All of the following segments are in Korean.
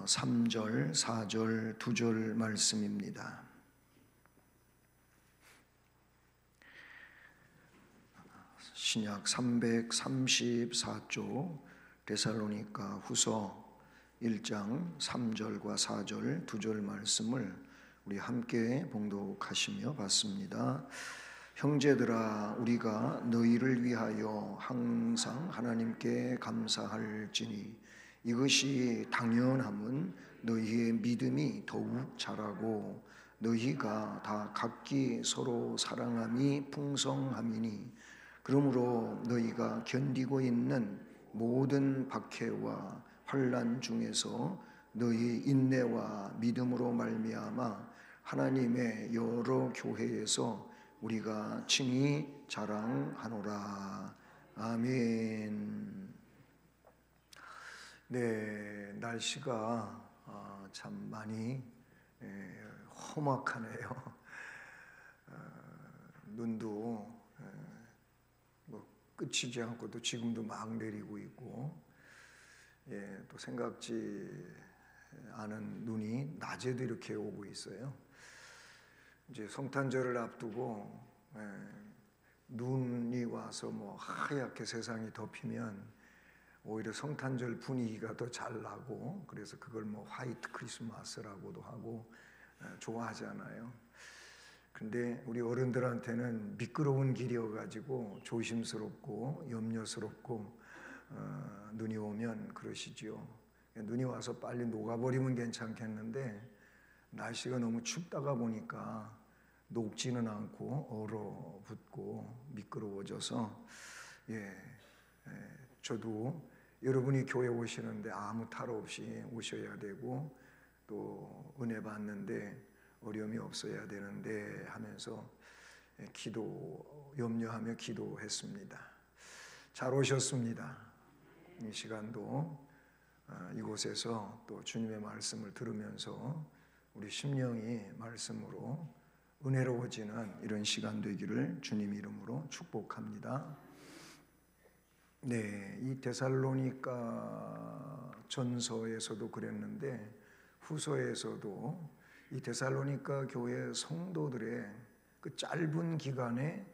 3절, 4절, 2절 말씀입니다. 신약 334쪽 데살로니가 후서 1장 3절과 4절, 2절 말씀을 우리 함께 봉독하시며 봤습니다. 형제들아, 우리가 너희를 위하여 항상 하나님께 감사할지니 이것이 당연함은 너희의 믿음이 더욱 자라고 너희가 다 각기 서로 사랑함이 풍성함이니 그러므로 너희가 견디고 있는 모든 박해와 환난 중에서 너희 인내와 믿음으로 말미암아 하나님의 여러 교회에서 우리가 칭히 자랑하노라. 아멘. 네, 날씨가 참 많이 험악하네요. 눈도 끝이지 않고도 지금도 막 내리고 있고, 또 생각지 않은 눈이 낮에도 이렇게 오고 있어요. 이제 성탄절을 앞두고 눈이 와서 하얗게 세상이 덮이면 오히려 성탄절 분위기가 더 잘 나고, 그래서 그걸 화이트 크리스마스라고도 하고 좋아하잖아요. 근데 우리 어른들한테는 미끄러운 길이어가지고 조심스럽고 염려스럽고 눈이 오면 그러시죠. 눈이 와서 빨리 녹아버리면 괜찮겠는데 날씨가 너무 춥다가 보니까 녹지는 않고 얼어붙고 미끄러워져서 저도 여러분이 교회 오시는데 아무 탈 없이 오셔야 되고 또 은혜 받는데 어려움이 없어야 되는데 하면서 염려하며 기도했습니다. 잘 오셨습니다. 이 시간도 이곳에서 또 주님의 말씀을 들으면서 우리 심령이 말씀으로 은혜로워지는 이런 시간 되기를 주님 이름으로 축복합니다. 네, 이 데살로니가 전서에서도 그랬는데 후서에서도 이 데살로니가 교회 성도들의 그 짧은 기간에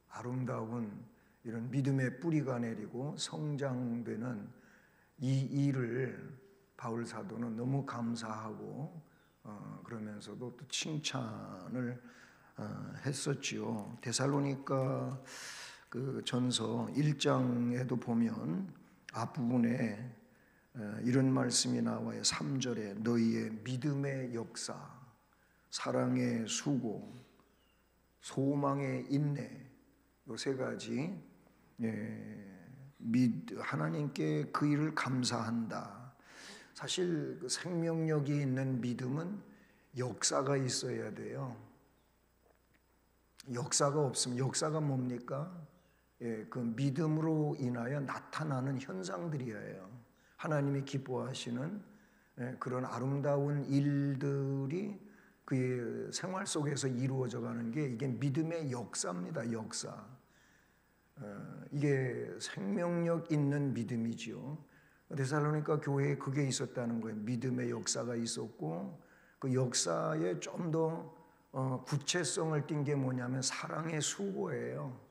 아름다운 이런 믿음의 뿌리가 내리고 성장되는 이 일을 바울 사도는 너무 감사하고 그러면서도 또 칭찬을 했었지요. 데살로니가 그 전서 1장에도 보면 앞부분에 이런 말씀이 나와요. 3절에 너희의 믿음의 역사, 사랑의 수고, 소망의 인내, 이 세 가지 하나님께 그 일을 감사한다. 사실 그 생명력이 있는 믿음은 역사가 있어야 돼요. 역사가 없으면, 역사가 뭡니까? 그 믿음으로 인하여 나타나는 현상들이에요. 하나님이 기뻐하시는 그런 아름다운 일들이 그의 생활 속에서 이루어져 가는 게 이게 믿음의 역사입니다. 역사. 이게 생명력 있는 믿음이지요. 데살로니가 교회에 그게 있었다는 거예요. 믿음의 역사가 있었고 그 역사에 좀 더 구체성을 띈 게 뭐냐면 사랑의 수고예요.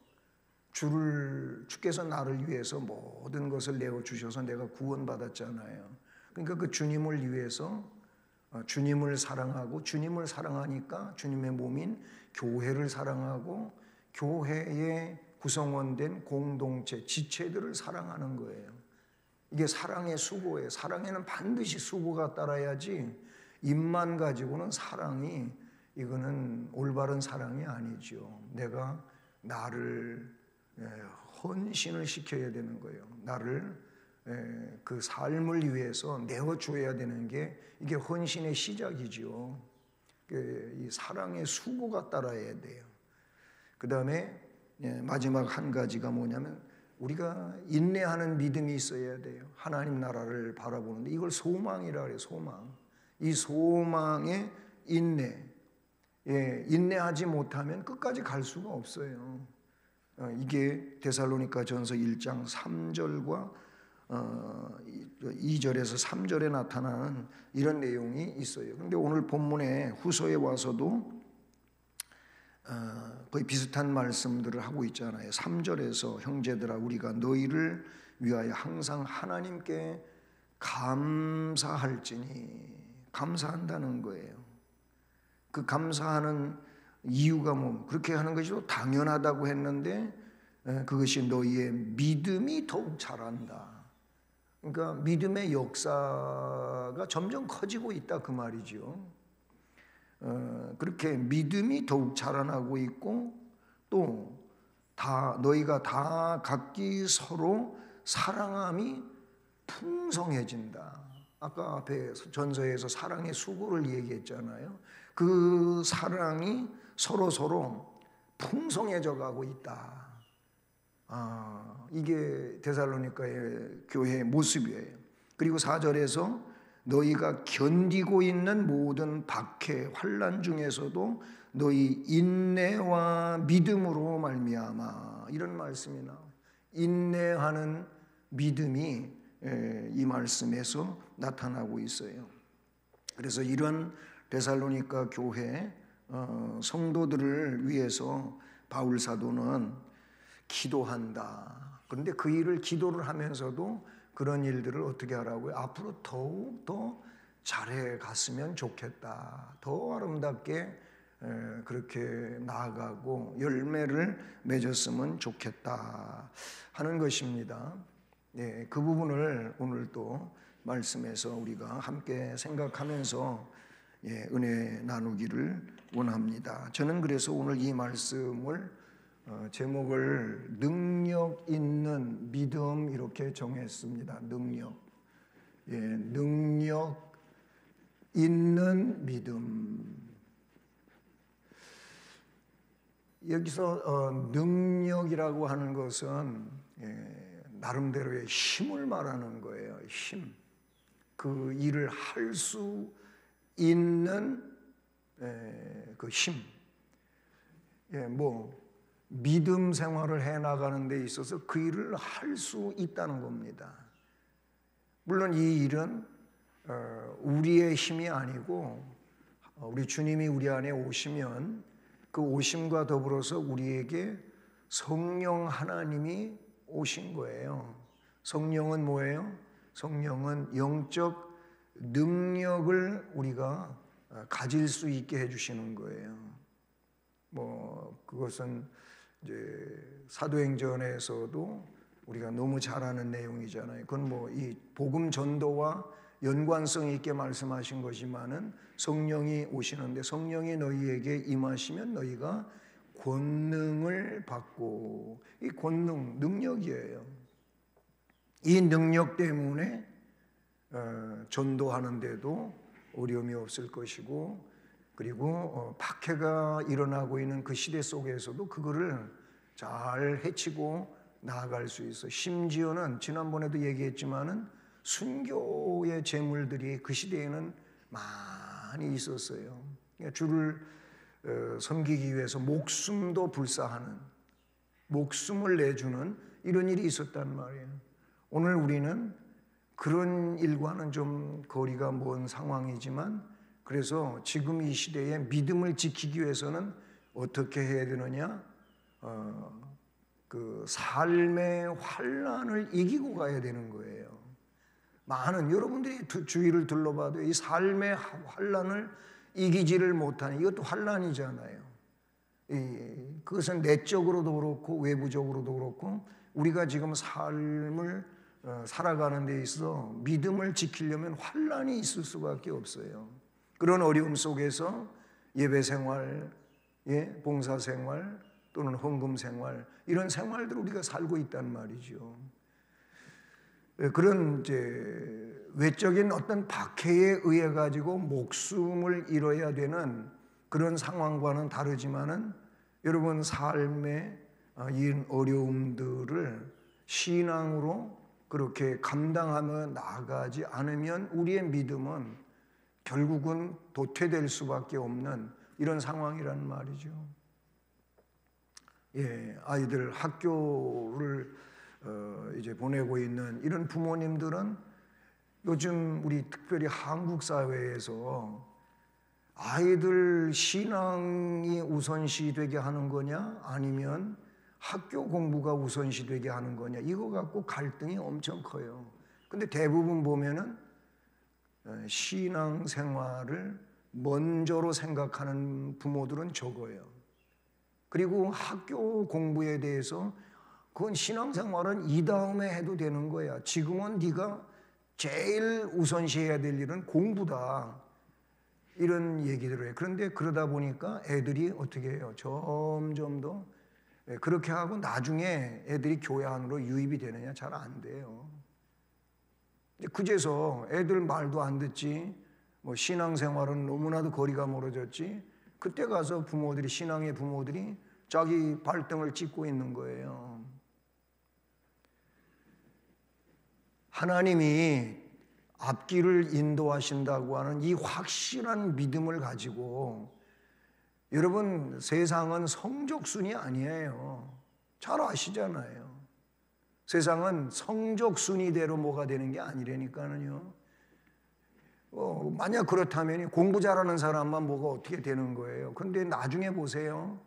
주께서 나를 위해서 모든 것을 내어주셔서 내가 구원받았잖아요. 그러니까 그 주님을 위해서 주님을 사랑하고 주님을 사랑하니까 주님의 몸인 교회를 사랑하고 교회의 구성원된 공동체, 지체들을 사랑하는 거예요. 이게 사랑의 수고예요. 사랑에는 반드시 수고가 따라야지 입만 가지고는 사랑이 이거는 올바른 사랑이 아니죠. 내가 나를 헌신을 시켜야 되는 거예요. 나를 그 삶을 위해서 내어줘야 되는 게 이게 헌신의 시작이죠. 이 사랑의 수고가 따라야 돼요. 그 다음에 마지막 한 가지가 뭐냐면 우리가 인내하는 믿음이 있어야 돼요. 하나님 나라를 바라보는데 이걸 소망이라 그래요. 소망. 이 소망의 인내. 인내하지 못하면 끝까지 갈 수가 없어요. 이게 데살로니가 전서 1장 3절과 2절에서 3절에 나타나는 이런 내용이 있어요. 그런데 오늘 본문에 후서에 와서도 거의 비슷한 말씀들을 하고 있잖아요. 3절에서 형제들아 우리가 너희를 위하여 항상 하나님께 감사할지니, 감사한다는 거예요. 그 감사하는 이유가 그렇게 하는 것이 당연하다고 했는데 그것이 너희의 믿음이 더욱 자란다. 그러니까 믿음의 역사가 점점 커지고 있다 그 말이죠. 그렇게 믿음이 더욱 자라나고 있고 또 너희가 다 각기 서로 사랑함이 풍성해진다. 아까 앞에 전서에서 사랑의 수고를 얘기했잖아요. 그 사랑이 서로 풍성해져 가고 있다. 이게 데살로니가의 교회의 모습이에요. 그리고 4절에서 너희가 견디고 있는 모든 박해, 환난 중에서도 너희 인내와 믿음으로 말미암아, 이런 말씀이 나와요. 인내하는 믿음이 이 말씀에서 나타나고 있어요. 그래서 이런 데살로니가 교회 성도들을 위해서 바울 사도는 기도한다. 그런데 그 일을 기도를 하면서도 그런 일들을 어떻게 하라고요? 앞으로 더욱 더 잘해 갔으면 좋겠다. 더 아름답게 그렇게 나아가고 열매를 맺었으면 좋겠다 하는 것입니다. 그 부분을 오늘 또 말씀에서 우리가 함께 생각하면서 은혜 나누기를 원합니다. 저는 그래서 오늘 이 말씀을 제목을 능력 있는 믿음 이렇게 정했습니다. 능력 있는 믿음. 여기서 능력이라고 하는 것은 나름대로의 힘을 말하는 거예요. 힘. 그 일을 할 수 있는 그 힘. 믿음 생활을 해나가는 데 있어서 그 일을 할 수 있다는 겁니다. 물론 이 일은 우리의 힘이 아니고 우리 주님이 우리 안에 오시면 그 오심과 더불어서 우리에게 성령 하나님이 오신 거예요. 성령은 뭐예요? 성령은 영적 능력을 우리가 가질 수 있게 해주시는 거예요. 그것은 이제 사도행전에서도 우리가 너무 잘 아는 내용이잖아요. 그건 이 복음 전도와 연관성 있게 말씀하신 것이지만은 성령이 오시는데 성령이 너희에게 임하시면 너희가 권능을 받고, 이 권능, 능력이에요. 이 능력 때문에 전도하는데도 어려움이 없을 것이고, 그리고 박해가 일어나고 있는 그 시대 속에서도 그거를 잘 헤치고 나아갈 수 있어. 심지어는 지난번에도 얘기했지만은 순교의 제물들이 그 시대에는 많이 있었어요. 주를 섬기기 위해서 목숨도 불사하는, 목숨을 내주는 이런 일이 있었단 말이에요. 오늘 우리는 그런 일과는 좀 거리가 먼 상황이지만, 그래서 지금 이 시대에 믿음을 지키기 위해서는 어떻게 해야 되느냐? 그 삶의 환난을 이기고 가야 되는 거예요. 많은 여러분들이 주위를 둘러봐도 이 삶의 환난을 이기지를 못하는, 이것도 환난이잖아요. 그것은 내적으로도 그렇고 외부적으로도 그렇고 우리가 지금 삶을 살아가는 데 있어서 믿음을 지키려면 환난이 있을 수밖에 없어요. 그런 어려움 속에서 예배 생활, 봉사 생활 또는 헌금 생활, 이런 생활들을 우리가 살고 있단 말이죠. 그런 이제 외적인 어떤 박해에 의해 가지고 목숨을 잃어야 되는 그런 상황과는 다르지만은, 여러분 삶의 이 어려움들을 신앙으로 그렇게 감당하며 나아가지 않으면 우리의 믿음은 결국은 도태될 수밖에 없는 이런 상황이란 말이죠. 아이들 학교를 이제 보내고 있는 이런 부모님들은 요즘 우리 특별히 한국 사회에서 아이들 신앙이 우선시 되게 하는 거냐 아니면 학교 공부가 우선시 되게 하는 거냐 이거 갖고 갈등이 엄청 커요. 근데 대부분 보면은 신앙 생활을 먼저로 생각하는 부모들은 적어요. 그리고 학교 공부에 대해서 그건 신앙생활은 이 다음에 해도 되는 거야. 지금은 네가 제일 우선시해야 될 일은 공부다. 이런 얘기들을 해요. 그런데 그러다 보니까 애들이 어떻게 해요? 점점 더 그렇게 하고 나중에 애들이 교회 안으로 유입이 되느냐? 잘 안 돼요. 그제서 애들 말도 안 듣지, 뭐 신앙생활은 너무나도 거리가 멀어졌지, 그때 가서 부모들이, 신앙의 부모들이 자기 발등을 찍고 있는 거예요. 하나님이 앞길을 인도하신다고 하는 이 확실한 믿음을 가지고, 여러분 세상은 성적순이 아니에요. 잘 아시잖아요. 세상은 성적순위대로 뭐가 되는 게 아니라니까요. 만약 그렇다면 공부 잘하는 사람만 뭐가 어떻게 되는 거예요. 그런데 나중에 보세요.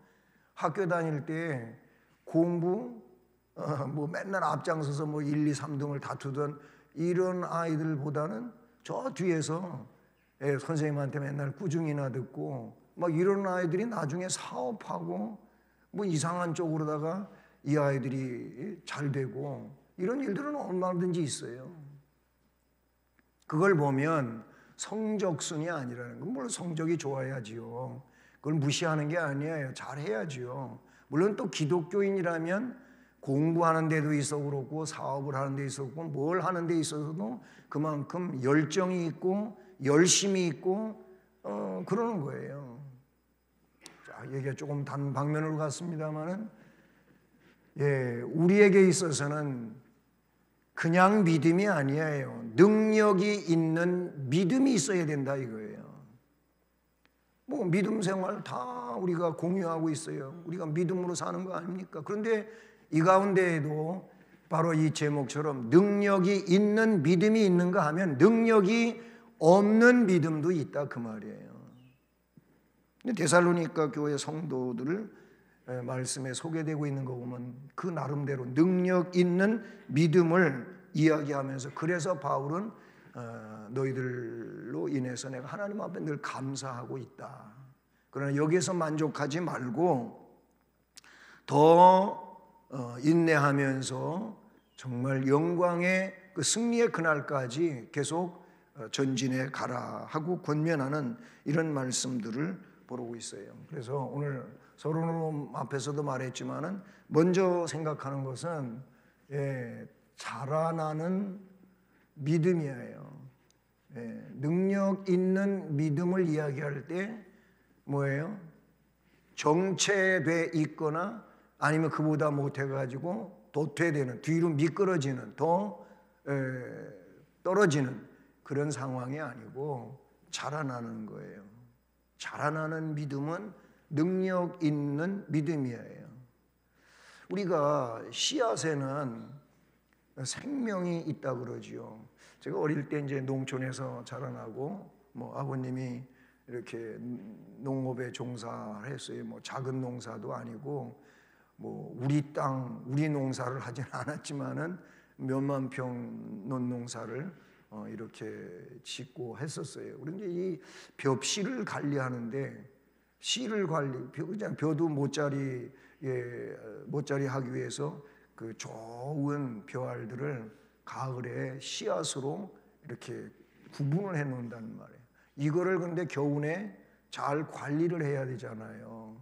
학교 다닐 때 공부 뭐 맨날 앞장서서 뭐 1, 2, 3등을 다투던 이런 아이들보다는 저 뒤에서 선생님한테 맨날 꾸중이나 듣고 막 이런 아이들이 나중에 사업하고 뭐 이상한 쪽으로다가 이 아이들이 잘 되고 이런 일들은 얼마든지 있어요. 그걸 보면 성적순이 아니라는 건, 물론 성적이 좋아야지요. 그걸 무시하는 게 아니에요. 잘해야지요. 물론 또 기독교인이라면 공부하는 데도 있어 그렇고 사업을 하는 데 있어 그렇고 뭘 하는 데 있어서도 그만큼 열정이 있고 열심이 있고 그러는 거예요. 자, 얘기가 조금 단 방면으로 갔습니다만은 우리에게 있어서는 그냥 믿음이 아니에요. 능력이 있는 믿음이 있어야 된다 이거예요. 뭐 믿음 생활 다 우리가 공유하고 있어요. 우리가 믿음으로 사는 거 아닙니까? 그런데 이 가운데에도 바로 이 제목처럼 능력이 있는 믿음이 있는가 하면 능력이 없는 믿음도 있다 그 말이에요. 근데 데살로니가 교회 성도들을 말씀에 소개되고 있는 거 보면 그 나름대로 능력 있는 믿음을 이야기하면서, 그래서 바울은 너희들로 인해서 내가 하나님 앞에 늘 감사하고 있다. 그러나 여기에서 만족하지 말고 더 인내하면서 정말 영광의 그 승리의 그날까지 계속 전진해 가라 하고 권면하는 이런 말씀들을 보고 있어요. 그래서 오늘 서론으로 앞에서도 말했지만은 먼저 생각하는 것은 자라나는 믿음이에요. 능력 있는 믿음을 이야기할 때 뭐예요? 정체돼 있거나 아니면 그보다 못해가지고 도태되는, 뒤로 미끄러지는, 더 떨어지는 그런 상황이 아니고 자라나는 거예요. 자라나는 믿음은 능력 있는 믿음이에요. 우리가 씨앗에는 생명이 있다 그러지요. 제가 어릴 때 이제 농촌에서 자라나고 뭐 아버님이 이렇게 농업에 종사를 했어요. 뭐 작은 농사도 아니고 뭐 우리 땅, 우리 농사를 하진 않았지만은 몇만 평 논농사를 이렇게 짓고 했었어요. 그런데 이 벽씨를 관리하는데 씨를 그냥 벼도 못자리 하기 위해서 그 좋은 벼알들을 가을에 씨앗으로 이렇게 구분을 해 놓는다는 말이에요. 이거를 근데 겨우내 잘 관리를 해야 되잖아요.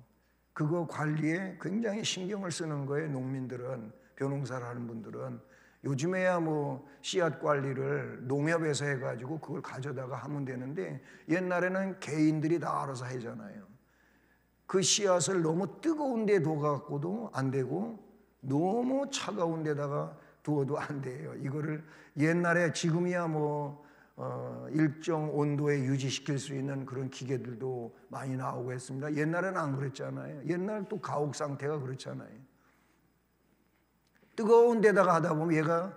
그거 관리에 굉장히 신경을 쓰는 거예요. 농민들은, 벼농사를 하는 분들은. 요즘에야 뭐 씨앗 관리를 농협에서 해가지고 그걸 가져다가 하면 되는데 옛날에는 개인들이 다 알아서 하잖아요. 그 씨앗을 너무 뜨거운 데 둬갖고도 안 되고 너무 차가운 데다가 두어도 안 돼요. 이거를 옛날에, 지금이야 뭐 일정 온도에 유지시킬 수 있는 그런 기계들도 많이 나오고 했습니다. 옛날에는 안 그랬잖아요. 옛날 또 가옥 상태가 그렇잖아요. 뜨거운 데다가 하다 보면 얘가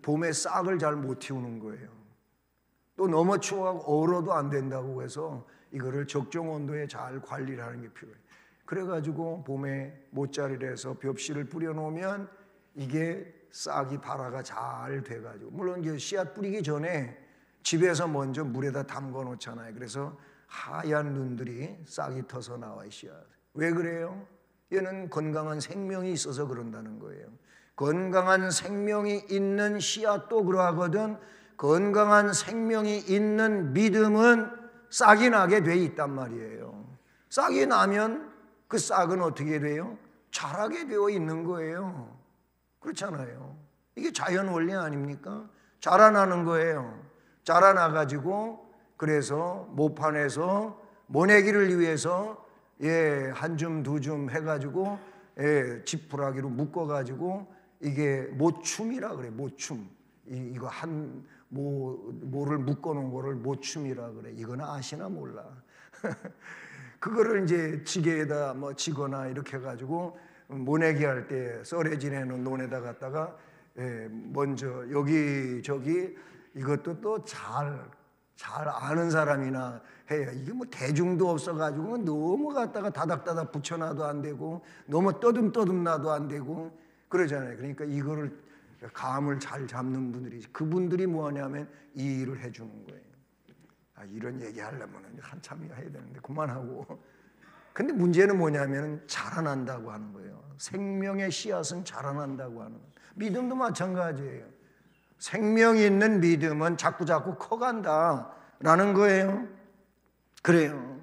봄에 싹을 잘 못 틔우는 거예요. 또 너무 추워하고 얼어도 안 된다고 해서 이거를 적정 온도에 잘 관리를 하는 게 필요해요. 그래가지고 봄에 모짜리를 해서 벽실을 뿌려놓으면 이게 싹이 발화가 잘 돼가지고, 물론 이제 씨앗 뿌리기 전에 집에서 먼저 물에다 담궈 놓잖아요. 그래서 하얀 눈들이 싹이 터서 나와요, 씨앗. 왜 그래요? 얘는 건강한 생명이 있어서 그런다는 거예요. 건강한 생명이 있는 씨앗도 그러하거든. 건강한 생명이 있는 믿음은 싹이 나게 돼 있단 말이에요. 싹이 나면 그 싹은 어떻게 돼요? 자라게 되어 있는 거예요. 그렇잖아요. 이게 자연 원리 아닙니까? 자라나는 거예요. 자라나가지고 그래서 모판에서 모내기를 위해서 한 줌 두 줌 해가지고 지푸라기로 묶어가지고 이게 모춤이라 그래. 모춤. 이거 모를 묶어놓은 거를 모춤이라 그래. 이거는 아시나 몰라. 그거를 이제 지게에다 뭐 지거나 이렇게 해가지고 모내기 할 때 썰에 지내는 논에다 갖다가 먼저 여기저기 이것도 또 잘 아는 사람이나 해요. 이게 뭐 대중도 없어가지고 너무 갖다가 다닥다닥 붙여놔도 안 되고 너무 떠듬떠듬 놔도 안 되고 그러잖아요. 그러니까 이거를 감을 잘 잡는 분들이, 그분들이 뭐 하냐면 이 일을 해주는 거예요. 이런 얘기 하려면 한참 해야 되는데 그만하고. 근데 문제는 뭐냐면 자라난다고 하는 거예요. 생명의 씨앗은 자라난다고 하는 거예요. 믿음도 마찬가지예요. 생명이 있는 믿음은 자꾸자꾸 커간다라는 거예요. 그래요.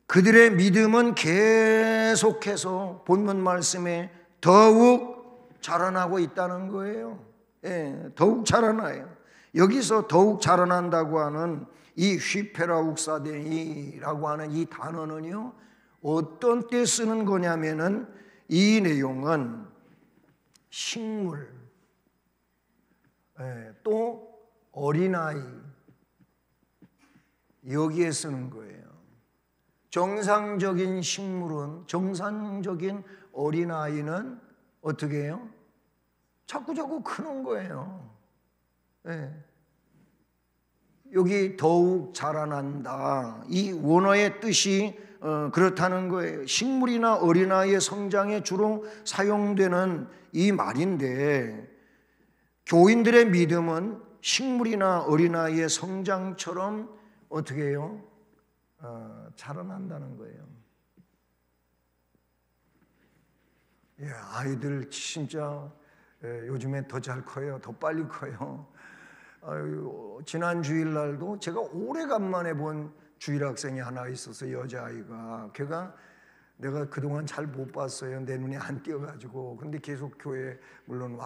그들의 믿음은 계속해서 본문 말씀에 더욱 자라나고 있다는 거예요. 더욱 자라나요. 여기서 더욱 자라난다고 하는 이 휘페라욱사데이라고 하는 이 단어는요, 어떤 때 쓰는 거냐면은 이 내용은 식물, 또 어린아이, 여기에 쓰는 거예요. 정상적인 식물은, 정상적인 어린아이는 어떻게 해요? 자꾸자꾸 크는 거예요. 여기 더욱 자라난다. 이 원어의 뜻이 그렇다는 거예요. 식물이나 어린아이의 성장에 주로 사용되는 이 말인데, 교인들의 믿음은 식물이나 어린아이의 성장처럼 어떻게 해요? 자라난다는 거예요. 아이들 진짜 요즘에 더 잘 커요. 더 빨리 커요. 지난 주일날도 제가 오래간만에 본 주일학생이 하나 있어서 여자아이가, 걔가 내가 그동안 잘 못 봤어요. 내 눈에 안 띄어가지고. 근데 계속 교회 물론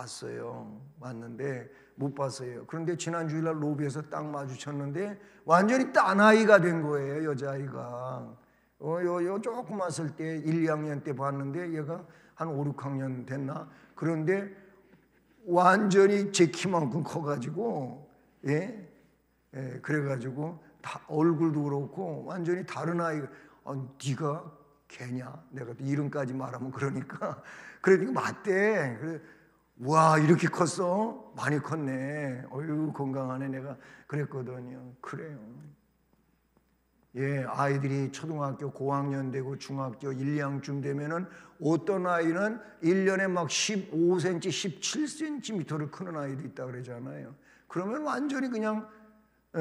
왔는데 못 봤어요. 그런데 지난 주일날 로비에서 딱 마주쳤는데 완전히 딴 아이가 된 거예요. 여자아이가. 조금 왔을 때 1, 2학년 때 봤는데 얘가 한 5, 6학년 됐나? 그런데 완전히 제 키만큼 커가지고, 그래가지고 얼굴도 그렇고 완전히 다른 아이가. 네가 걔냐? 내가 또 이름까지 말하면 그러니까 맞대. 그래, 와, 이렇게 컸어? 많이 컸네. 어휴, 건강하네. 내가 그랬거든요. 그래요. 아이들이 초등학교 고학년 되고 중학교 1, 2학년쯤 되면은 어떤 아이는 1년에 막 15cm, 17cm를 크는 아이도 있다 그러잖아요. 그러면 완전히 그냥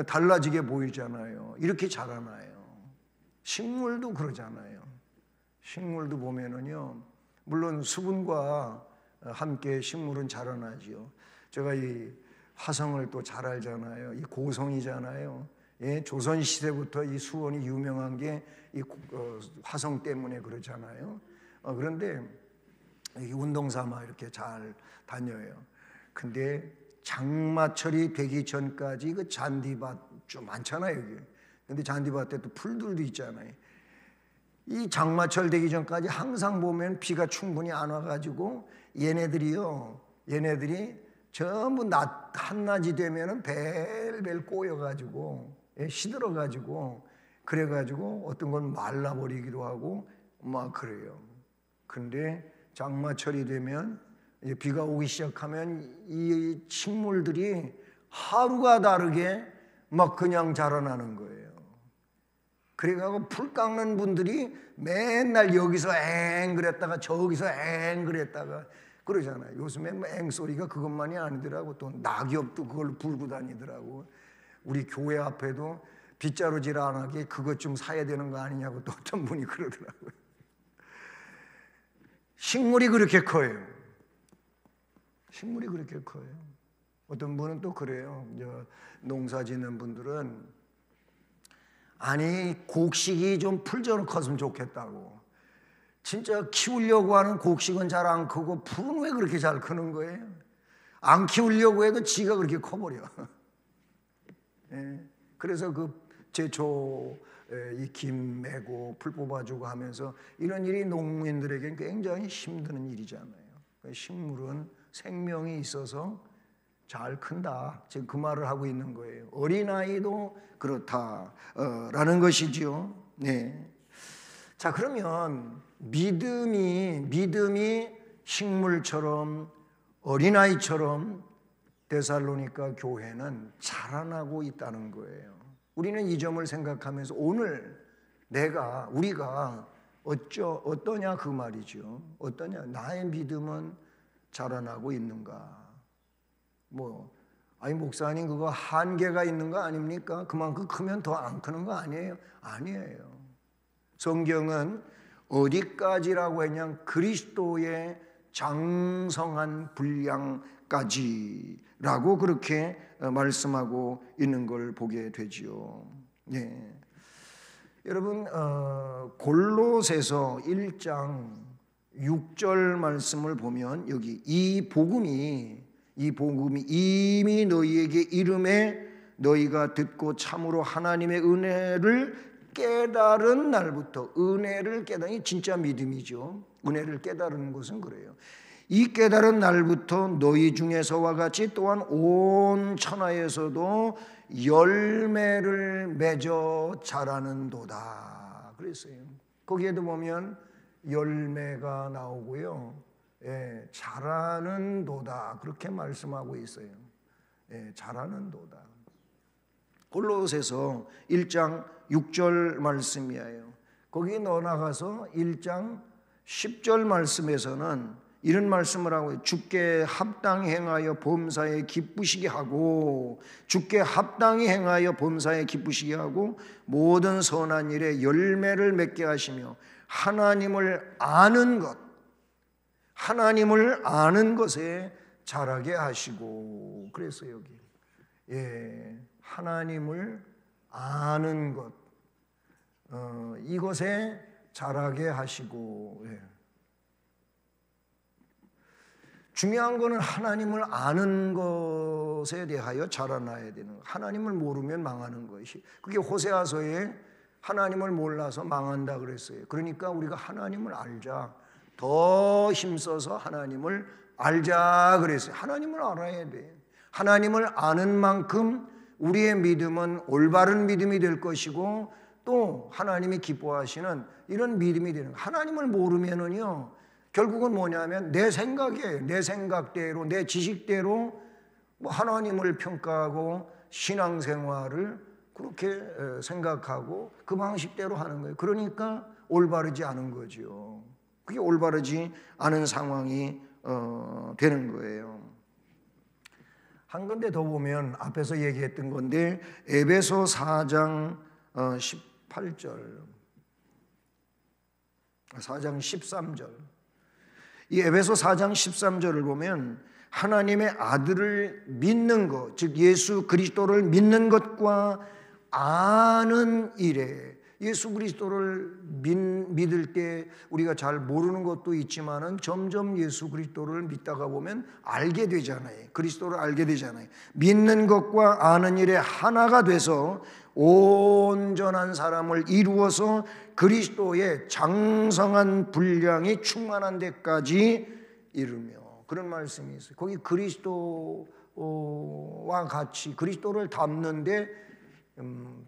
달라지게 보이잖아요. 이렇게 자라나요. 식물도 그러잖아요. 식물도 보면은요, 물론 수분과 함께 식물은 자라나지요. 제가 이 화성을 또 잘 알잖아요. 이 고성이잖아요. 조선 시대부터 이 수원이 유명한 게 이 화성 때문에 그러잖아요. 그런데 운동 삼아 이렇게 잘 다녀요. 근데 장마철이 되기 전까지 그 잔디밭 좀 많잖아요, 여기. 근데 잔디밭에 또 풀들도 있잖아요. 이 장마철 되기 전까지 항상 보면 비가 충분히 안 와가지고 얘네들이 전부 한낮이 되면은 벨벨 꼬여가지고 시들어가지고 그래가지고 어떤 건 말라버리기도 하고 막 그래요. 근데 장마철이 되면 이제 비가 오기 시작하면 이 식물들이 하루가 다르게 막 그냥 자라나는 거예요. 그래가지고 풀 깎는 분들이 맨날 여기서 앵 그랬다가 저기서 앵 그랬다가 그러잖아요. 요즘에 뭐 앵 소리가 그것만이 아니더라고. 또 낙엽도 그걸 불고 다니더라고. 우리 교회 앞에도 빗자루질 안 하게 그것 좀 사야 되는 거 아니냐고 또 어떤 분이 그러더라고요. 식물이 그렇게 커요. 식물이 그렇게 커요. 어떤 분은 또 그래요. 농사 짓는 분들은 아니 곡식이 좀 풀처럼 컸으면 좋겠다고. 진짜 키우려고 하는 곡식은 잘 안 크고 풀은 왜 그렇게 잘 크는 거예요? 안 키우려고 해도 지가 그렇게 커버려. 예. 그래서 그 제초 이 김 메고 풀 뽑아주고 하면서 이런 일이 농민들에게는 굉장히 힘든 일이잖아요. 식물은 생명이 있어서 잘 큰다. 지금 그 말을 하고 있는 거예요. 어린아이도 그렇다라는 것이지요. 네. 자, 그러면 믿음이 식물처럼 어린아이처럼 데살로니가 교회는 자라나고 있다는 거예요. 우리는 이 점을 생각하면서 오늘 우리가 어떠냐 그 말이죠. 어떠냐? 나의 믿음은 자라나고 있는가? 아니 목사님 그거 한계가 있는 거 아닙니까? 그만큼 크면 더 안 크는 거 아니에요? 아니에요. 성경은 어디까지라고 했냐? 그리스도의 장성한 분량까지라고 그렇게 말씀하고 있는 걸 보게 되지요. 예. 여러분 골로새서 1장 6절 말씀을 보면 여기 이 복음이 이미 너희에게 이름에 너희가 듣고 참으로 하나님의 은혜를 깨달은 날부터 은혜를 깨달으니 진짜 믿음이죠. 은혜를 깨달은 것은 그래요. 이 깨달은 날부터 너희 중에서와 같이 또한 온 천하에서도 열매를 맺어 자라는도다 그랬어요. 거기에도 보면 열매가 나오고요. 예, 자라는도다 그렇게 말씀하고 있어요. 예, 자라는도다. 골로새서 1장 6절 말씀이에요. 거기 나가서 1장 10절 말씀에서는 이런 말씀을 하고 주께 합당히 행하여 범사에 기쁘시게 하고 주께 합당히 행하여 범사에 기쁘시게 하고 모든 선한 일에 열매를 맺게 하시며 하나님을 아는 것에 자라게 하시고 그랬어요. 여기 하나님을 아는 것 이것에 자라게 하시고 중요한 거는 하나님을 아는 것에 대하여 자라나야 되는 거예요. 하나님을 모르면 망하는 것이 그게 호세아서에 하나님을 몰라서 망한다 그랬어요. 그러니까 우리가 하나님을 알자 더 힘써서 하나님을 알자 그랬어요. 하나님을 알아야 돼. 하나님을 아는 만큼 우리의 믿음은 올바른 믿음이 될 것이고 또 하나님이 기뻐하시는 이런 믿음이 되는 거예요. 하나님을 모르면은요 결국은 뭐냐면 내 생각이에요. 내 생각대로 내 지식대로 하나님을 평가하고 신앙생활을 그렇게 생각하고 그 방식대로 하는 거예요. 그러니까 올바르지 않은 거죠. 그게 올바르지 않은 상황이 되는 거예요. 한 군데 더 보면 앞에서 얘기했던 건데 에베소 4장 18절 4장 13절 이 에베소 4장 13절을 보면 하나님의 아들을 믿는 것, 즉 예수 그리스도를 믿는 것과 아는 일에 예수 그리스도를 믿을 때 우리가 잘 모르는 것도 있지만은 점점 예수 그리스도를 믿다가 보면 알게 되잖아요. 그리스도를 알게 되잖아요. 믿는 것과 아는 일에 하나가 돼서 온전한 사람을 이루어서 그리스도의 장성한 분량이 충만한 데까지 이르며 그런 말씀이 있어요. 거기 그리스도와 같이 그리스도를 닮는데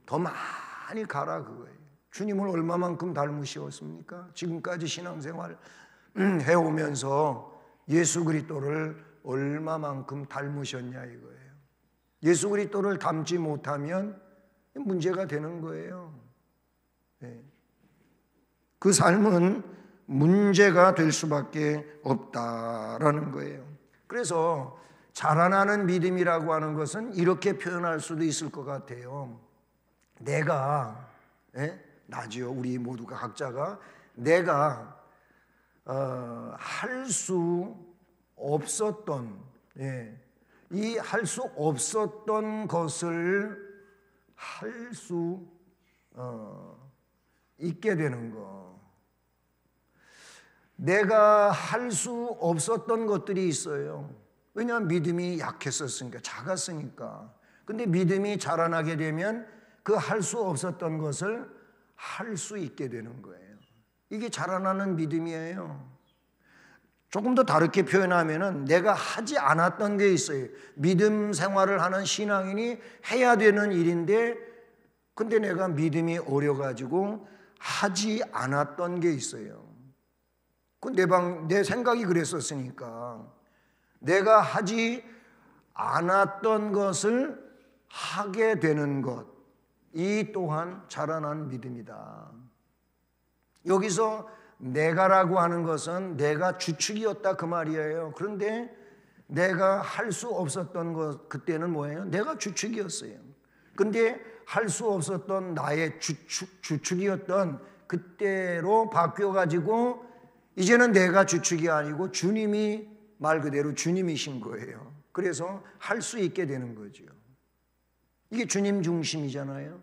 더 많이 가라 그거예요. 주님을 얼마만큼 닮으셨습니까? 지금까지 신앙생활 해오면서 예수 그리스도를 얼마만큼 닮으셨냐 이거예요. 예수 그리스도를 닮지 못하면 문제가 되는 거예요. 그 삶은 문제가 될 수밖에 없다라는 거예요. 그래서 자라나는 믿음이라고 하는 것은 이렇게 표현할 수도 있을 것 같아요. 내가, 나지요. 우리 모두가 각자가 내가 할 수 없었던, 이 할 수 없었던 것을 할 수 있게 되는 거. 내가 할 수 없었던 것들이 있어요. 왜냐하면 믿음이 약했었으니까, 작았으니까. 근데 믿음이 자라나게 되면 그 할 수 없었던 것을 할 수 있게 되는 거예요. 이게 자라나는 믿음이에요. 조금 더 다르게 표현하면은 내가 하지 않았던 게 있어요. 믿음 생활을 하는 신앙인이 해야 되는 일인데, 근데 내가 믿음이 어려가지고 하지 않았던 게 있어요. 내 생각이 그랬었으니까 내가 하지 않았던 것을 하게 되는 것, 이 또한 자라난 믿음이다. 여기서 내가라고 하는 것은 내가 주축이었다 그 말이에요. 그런데 내가 할 수 없었던 것, 그때는 뭐예요? 내가 주축이었어요. 근데 할 수 없었던 나의 주축이었던 그때로 바뀌어가지고 이제는 내가 주축이 아니고 주님이, 말 그대로 주님이신 거예요. 그래서 할 수 있게 되는 거죠. 이게 주님 중심이잖아요.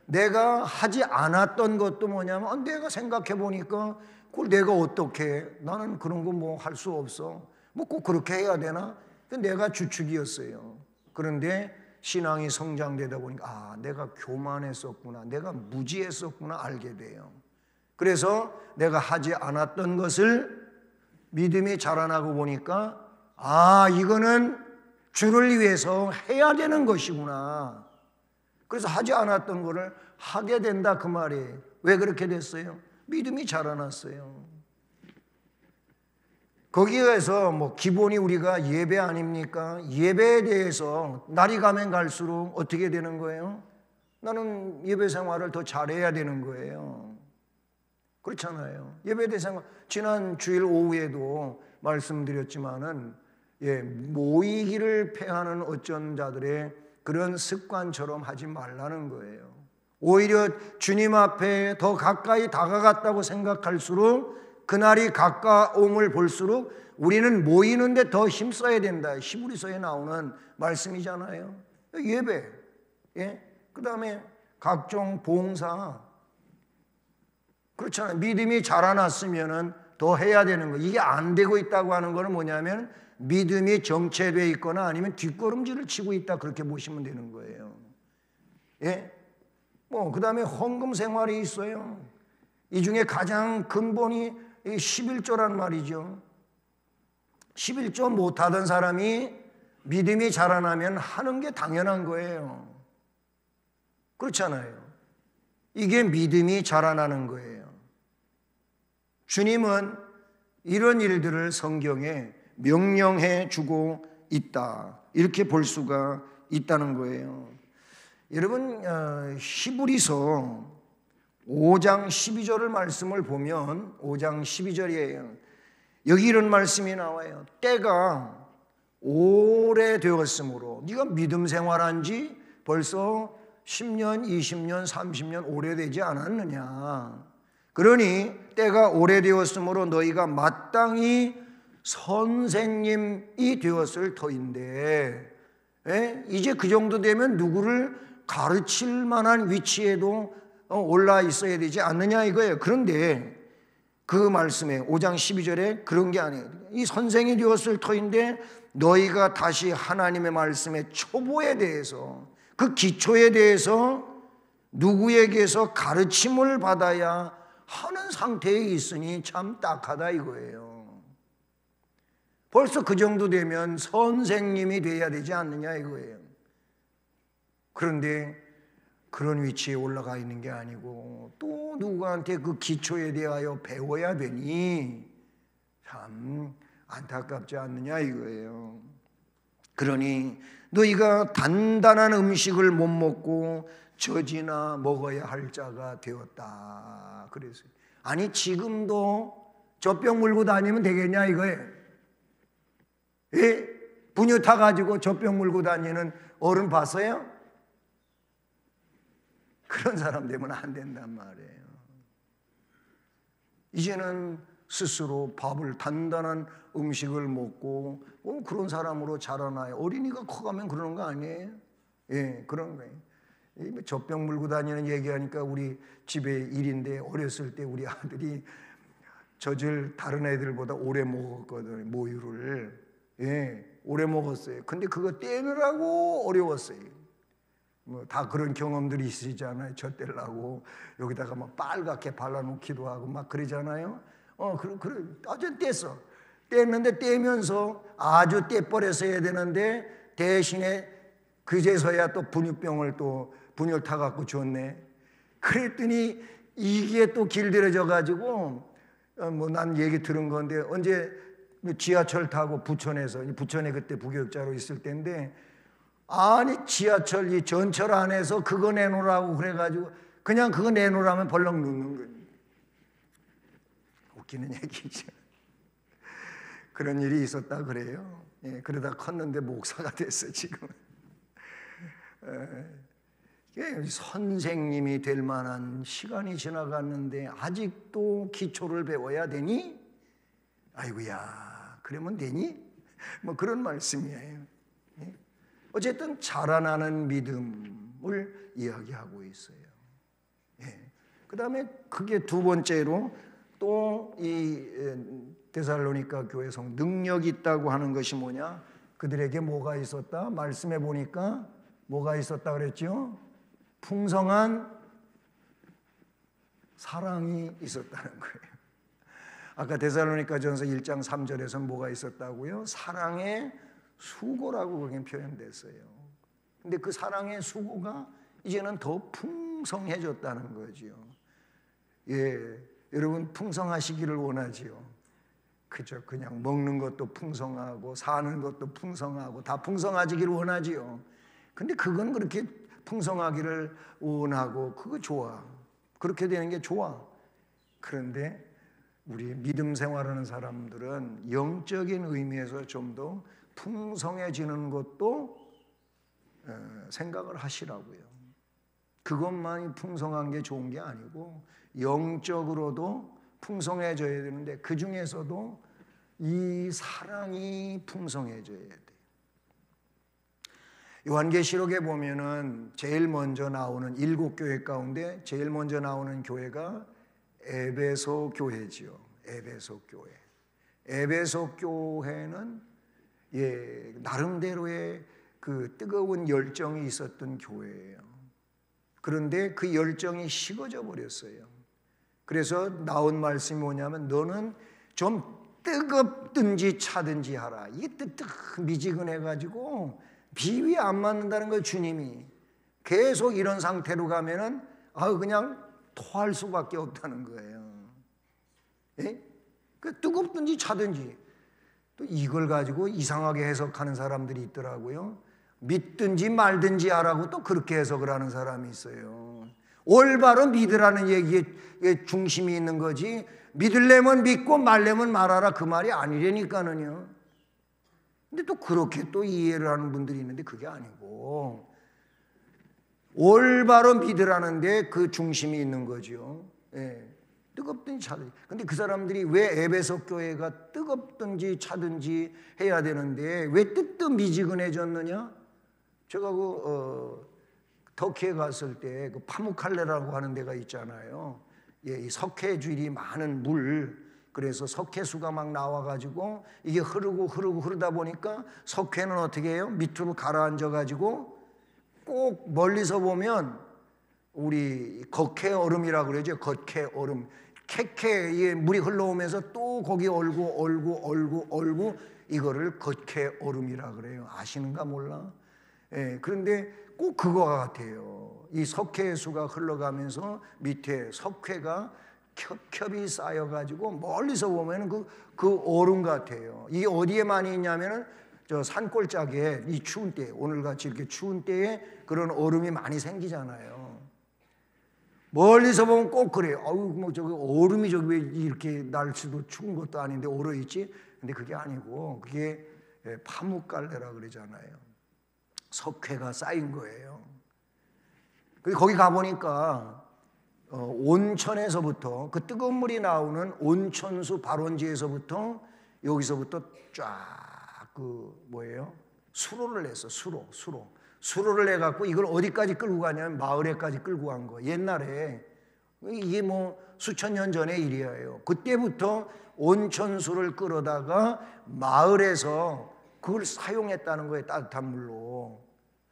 내가 하지 않았던 것도 뭐냐면 내가 생각해 보니까 그걸 내가 어떻게 해? 나는 그런 거 뭐 할 수 없어. 뭐 꼭 그렇게 해야 되나? 내가 주축이었어요. 그런데 신앙이 성장되다 보니까 내가 교만했었구나, 내가 무지했었구나 알게 돼요. 그래서 내가 하지 않았던 것을 믿음이 자라나고 보니까 이거는 주를 위해서 해야 되는 것이구나. 그래서 하지 않았던 거를 하게 된다 그 말이에요. 왜 그렇게 됐어요? 믿음이 자라났어요. 거기에서 뭐 기본이 우리가 예배 아닙니까? 예배에 대해서 날이 가면 갈수록 어떻게 되는 거예요? 나는 예배 생활을 더 잘해야 되는 거예요. 그렇잖아요. 예배 대상, 지난 주일 오후에도 말씀드렸지만은 모이기를 패하는 어쩐 자들의 그런 습관처럼 하지 말라는 거예요. 오히려 주님 앞에 더 가까이 다가갔다고 생각할수록, 그날이 가까움을 볼수록 우리는 모이는데 더 힘써야 된다. 히브리서에 나오는 말씀이잖아요. 예배, 그 다음에 각종 봉사. 그렇잖아요. 믿음이 자라났으면은 더 해야 되는 거. 이게 안 되고 있다고 하는 거는 뭐냐면 믿음이 정체되어 있거나 아니면 뒷걸음질을 치고 있다, 그렇게 보시면 되는 거예요. 그 다음에 헌금 생활이 있어요. 이 중에 가장 근본이 11조란 말이죠. 11조 못하던 사람이 믿음이 자라나면 하는 게 당연한 거예요. 그렇잖아요. 이게 믿음이 자라나는 거예요. 주님은 이런 일들을 성경에 명령해 주고 있다, 이렇게 볼 수가 있다는 거예요. 여러분, 히브리서 5장 12절을 말씀을 보면 5장 12절이에요. 여기 이런 말씀이 나와요. 때가 오래되었으므로, 네가 믿음 생활한 지 벌써 10년, 20년, 30년 오래되지 않았느냐. 그러니 때가 오래되었으므로 너희가 마땅히 선생님이 되었을 터인데, 이제 그 정도 되면 누구를 가르칠 만한 위치에도 올라 있어야 되지 않느냐 이거예요. 그런데 그 말씀에 5장 12절에 그런 게 아니에요. 이 선생이 되었을 터인데 너희가 다시 하나님의 말씀의 초보에 대해서, 그 기초에 대해서 누구에게서 가르침을 받아야 하는 상태에 있으니 참 딱하다 이거예요. 벌써 그 정도 되면 선생님이 돼야 되지 않느냐 이거예요. 그런데 그런 위치에 올라가 있는 게 아니고 또 누구한테 그 기초에 대하여 배워야 되니, 참 안타깝지 않느냐 이거예요. 그러니 너희가 단단한 음식을 못 먹고 젖이나 먹어야 할 자가 되었다. 그래서 아니 지금도 젖병 물고 다니면 되겠냐 이거예요. 예? 분유 타가지고 젖병 물고 다니는 어른 봤어요? 그런 사람 되면 안 된단 말이에요. 이제는 스스로 밥을 단단한 음식을 먹고 그런 사람으로 자라나요. 어린이가 커가면 그러는 거 아니에요? 예, 그런 거예요. 젖병 물고 다니는 얘기하니까 우리 집에 일인데 어렸을 때 우리 아들이 젖을 다른 애들보다 오래 먹었거든요. 모유를. 예, 오래 먹었어요. 근데 그거 떼느라고 어려웠어요. 뭐 다 그런 경험들이 있으시잖아요. 젖 떼려고 여기다가 막 빨갛게 발라놓기도 하고 막 그러잖아요. 그래. 아주 뗐는데 떼면서 아주 떼버려서 해야 되는데 대신에 그제서야 또 분유를 타갖고 줬네. 그랬더니 이게 또 길들여져 가지고 뭐 난 얘기 들은 건데 언제 지하철 타고 부천에 그때 부교육자로 있을 때인데 아니 지하철 이 전철 안에서 그거 내놓으라고 그래가지고 그냥 그거 내놓으라면 벌렁 눕는 거예요. 웃기는 얘기죠. 그런 일이 있었다 그래요. 예, 그러다 컸는데 목사가 됐어 지금. 선생님이 될 만한 시간이 지나갔는데 아직도 기초를 배워야 되니? 아이고야 그러면 되니? 뭐 그런 말씀이에요. 예? 어쨌든 자라나는 믿음을 이야기하고 있어요. 예. 그 다음에 그게 두 번째로 또 이 데살로니가 교회 성 능력이 있다고 하는 것이 뭐냐? 그들에게 뭐가 있었다? 말씀해 보니까 뭐가 있었다 그랬죠? 풍성한 사랑이 있었다는 거예요. 아까 데살로니가 전서 1장 3절에서 뭐가 있었다고요? 사랑의 수고라고 그렇게 표현됐어요. 근데 그 사랑의 수고가 이제는 더 풍성해졌다는 거죠. 예, 여러분 풍성하시기를 원하지요. 그죠? 그냥 먹는 것도 풍성하고 사는 것도 풍성하고 다 풍성하시기를 원하지요. 근데 그건 그렇게 풍성하기를 원하고 그거 좋아. 그렇게 되는 게 좋아. 그런데 우리 믿음 생활하는 사람들은 영적인 의미에서 좀 더 풍성해지는 것도 생각을 하시라고요. 그것만이 풍성한 게 좋은 게 아니고 영적으로도 풍성해져야 되는데 그 중에서도 이 사랑이 풍성해져야 돼요. 요한계시록에 보면은 제일 먼저 나오는 7교회 가운데 제일 먼저 나오는 교회가 에베소 교회지요. 에베소 교회. 에베소 교회는 나름대로의 그 뜨거운 열정이 있었던 교회예요. 그런데 그 열정이 식어져 버렸어요. 그래서 나온 말씀이 뭐냐면 너는 좀 뜨겁든지 차든지 하라. 이게 뜨뜻 미지근해가지고 비위 안 맞는다는 거예요. 주님이 계속 이런 상태로 가면은 그냥 토할 수밖에 없다는 거예요. 예? 그 뜨겁든지 차든지. 또 이걸 가지고 이상하게 해석하는 사람들이 있더라고요. 믿든지 말든지 하라고 또 그렇게 해석을 하는 사람이 있어요. 올바로 믿으라는 얘기에 중심이 있는 거지 믿으려면 믿고 말려면 말하라 그 말이 아니라니까는요. 근데 또 그렇게 또 이해를 하는 분들이 있는데 그게 아니고 올바로 믿으라는데 그 중심이 있는 거죠. 예. 뜨겁든지 차든지. 근데 그 사람들이 왜 에베소 교회가 뜨겁든지 차든지 해야 되는데 왜 뜨뜻미지근해졌느냐? 제가 터키에 갔을 때 그 파무칼레라고 하는 데가 있잖아요. 예, 이 석회줄이 많은 물. 그래서 석회수가 막 나와가지고 이게 흐르다 보니까 석회는 어떻게 해요? 밑으로 가라앉아가지고 꼭 멀리서 보면 우리 겉회 얼음이라고 그러죠. 겉회 얼음. 캐캐에 물이 흘러오면서 또 거기 얼고 이거를 겉회 얼음이라고 그래요. 아시는가 몰라? 예, 그런데 꼭 그거 같아요. 이 석회수가 흘러가면서 밑에 석회가 겹겹이 쌓여가지고 멀리서 보면 그 얼음 같아요. 이게 어디에 많이 있냐면은 저 산골짜기에 이 추운 때, 오늘같이 이렇게 추운 때에 그런 얼음이 많이 생기잖아요. 멀리서 보면 꼭 그래요. 아유, 뭐 저기 얼음이 저기 왜 이렇게 날씨도 추운 것도 아닌데 얼어 있지? 근데 그게 아니고 그게 파묵갈래라 그러잖아요. 석회가 쌓인 거예요. 거기 가보니까 온천에서부터 그 뜨거운 물이 나오는 온천수 발원지에서부터 여기서부터 쫙 수로를 냈어. 수로를 내갖고 이걸 어디까지 끌고 가냐면 마을에까지 끌고 간 거예요. 옛날에 이게 뭐 수천 년 전의 일이에요. 그때부터 온천수를 끌어다가 마을에서 그걸 사용했다는 거예요. 따뜻한 물로.